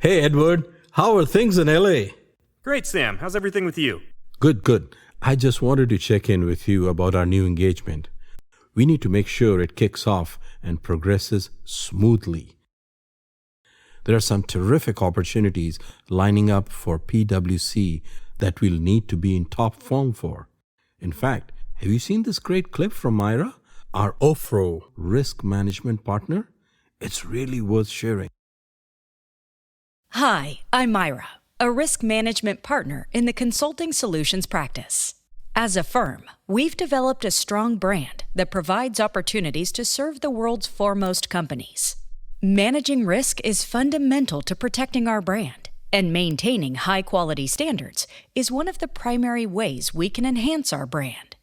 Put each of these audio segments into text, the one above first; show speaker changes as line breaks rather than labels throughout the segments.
Hey, Edward. How are things in LA?
Great, Sam. How's everything with you?
Good, good. I just wanted to check in with you about our new engagement. We need to make sure it kicks off and progresses smoothly. There are some terrific opportunities lining up for PwC that we'll need to be in top form for. In fact, have you seen this great clip from Myra, our OFRO risk management partner? It's really worth sharing.
Hi, I'm Myra, a risk management partner in the consulting solutions practice. As a firm, we've developed a strong brand that provides opportunities to serve the world's foremost companies. Managing risk is fundamental to protecting our brand, and maintaining high-quality standards is one of the primary ways we can enhance our brand.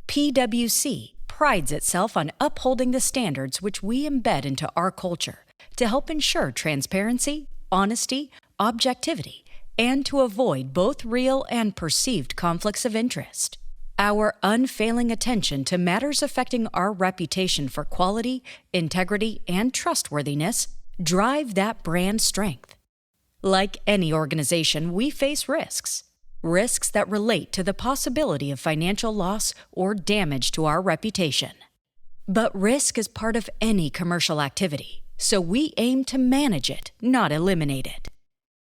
PwC prides itself on upholding the standards which we embed into our culture to help ensure transparency, honesty, objectivity, and to avoid both real and perceived conflicts of interest. Our unfailing attention to matters affecting our reputation for quality, integrity, and trustworthiness drive that brand strength. Like any organization, we face risks that relate to the possibility of financial loss or damage to our reputation. But risk is part of any commercial activity, so we aim to manage it, not eliminate it.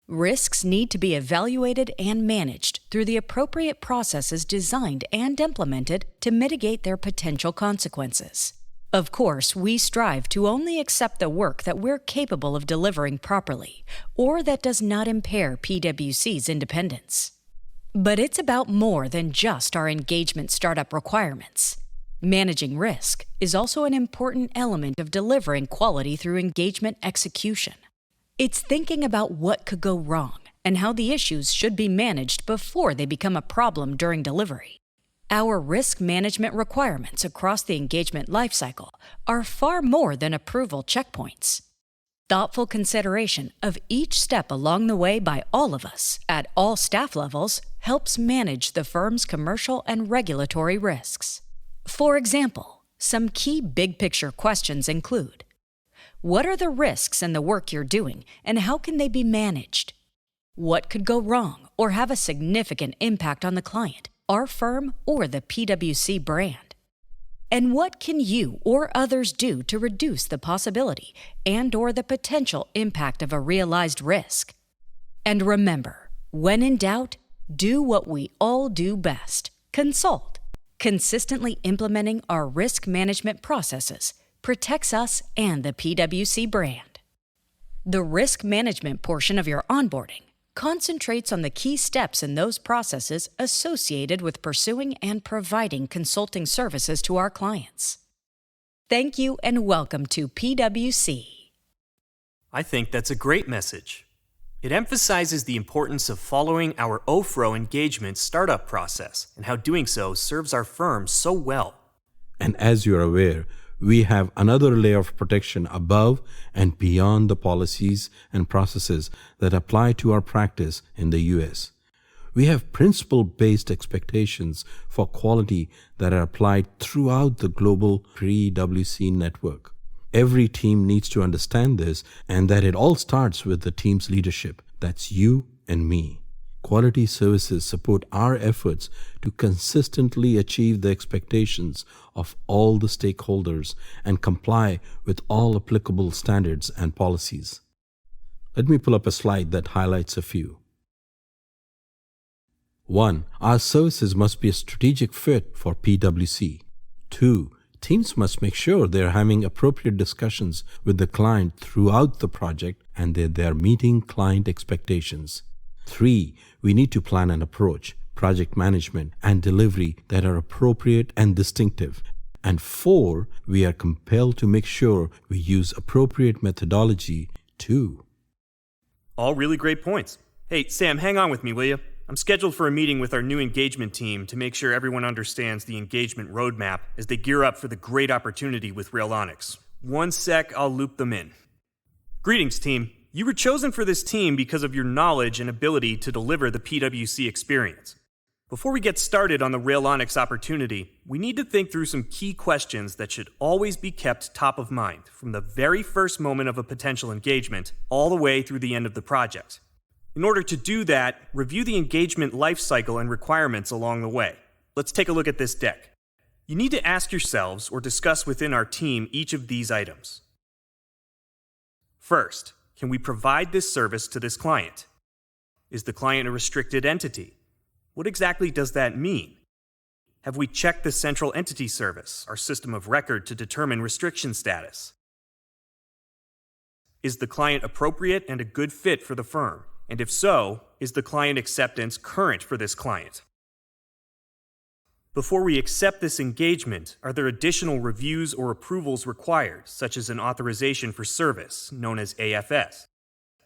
Risks need to be evaluated and managed through the appropriate processes designed and implemented to mitigate their potential consequences. Of course, we strive to only accept the work that we're capable of delivering properly, or that does not impair PwC's independence. But it's about more than just our engagement startup requirements. Managing risk is also an important element of delivering quality through engagement execution. It's thinking about what could go wrong and how the issues should be managed before they become a problem during delivery. Our risk management requirements across the engagement lifecycle are far more than approval checkpoints. Thoughtful consideration of each step along the way by all of us at all staff levels helps manage the firm's commercial and regulatory risks. For example, some key big-picture questions include: what are the risks in the work you're doing, and how can they be managed? What could go wrong or have a significant impact on the client, our firm, or the PwC brand? And what can you or others do to reduce the possibility and/or the potential impact of a realized risk? And remember, when in doubt, do what we all do best: consult. Consistently implementing our risk management processes protects us and the PwC brand. The risk management portion of your onboarding concentrates on the key steps in those processes associated with pursuing and providing consulting services to our clients. Thank you and welcome to PwC.
I think that's a great message. It emphasizes the importance of following our OFRO engagement startup process and how doing so serves our firm so well.
And as you're aware, we have another layer of protection above and beyond the policies and processes that apply to our practice in the U.S. We have principle-based expectations for quality that are applied throughout the global PwC network. Every team needs to understand this, and that it all starts with the team's leadership. That's you and me. Quality services support our efforts to consistently achieve the expectations of all the stakeholders and comply with all applicable standards and policies. Let me pull up a slide that highlights a few. 1. Our services must be a strategic fit for PwC. 2. Teams must make sure they're having appropriate discussions with the client throughout the project and that they're meeting client expectations. 3. We need to plan an approach, project management, and delivery that are appropriate and distinctive. And 4. We are compelled to make sure we use appropriate methodology too.
All really great points. Hey, Sam, hang on with me, will you? I'm scheduled for a meeting with our new engagement team to make sure everyone understands the engagement roadmap as they gear up for the great opportunity with Railonics. One sec, I'll loop them in. Greetings, team. You were chosen for this team because of your knowledge and ability to deliver the PwC experience. Before we get started on the Railonics opportunity, we need to think through some key questions that should always be kept top of mind from the very first moment of a potential engagement all the way through the end of the project. In order to do that, review the engagement lifecycle and requirements along the way. Let's take a look at this deck. You need to ask yourselves or discuss within our team each of these items. First, can we provide this service to this client? Is the client a restricted entity? What exactly does that mean? Have we checked the central entity service, our system of record, to determine restriction status? Is the client appropriate and a good fit for the firm? And if so, is the client acceptance current for this client? Before we accept this engagement, are there additional reviews or approvals required, such as an authorization for service, known as AFS?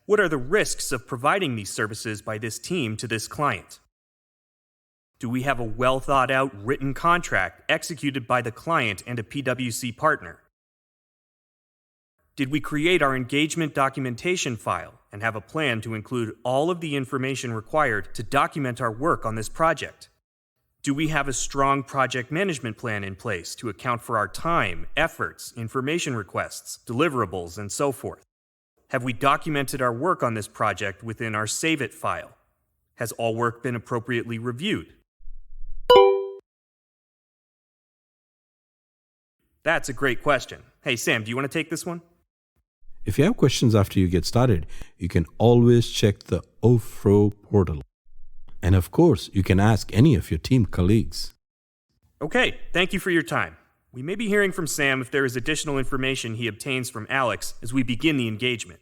What are the risks of providing these services by this team to this client? Do we have a well-thought-out written contract executed by the client and a PwC partner? Did we create our engagement documentation file and have a plan to include all of the information required to document our work on this project? Do we have a strong project management plan in place to account for our time, efforts, information requests, deliverables, and so forth? Have we documented our work on this project within our Save It file? Has all work been appropriately reviewed? That's a great question. Hey, Sam, do you want to take this one?
If you have questions after you get started, you can always check the OFRO portal. And of course, you can ask any of your team colleagues.
Okay, thank you for your time. We may be hearing from Sam if there is additional information he obtains from Alex as we begin the engagement.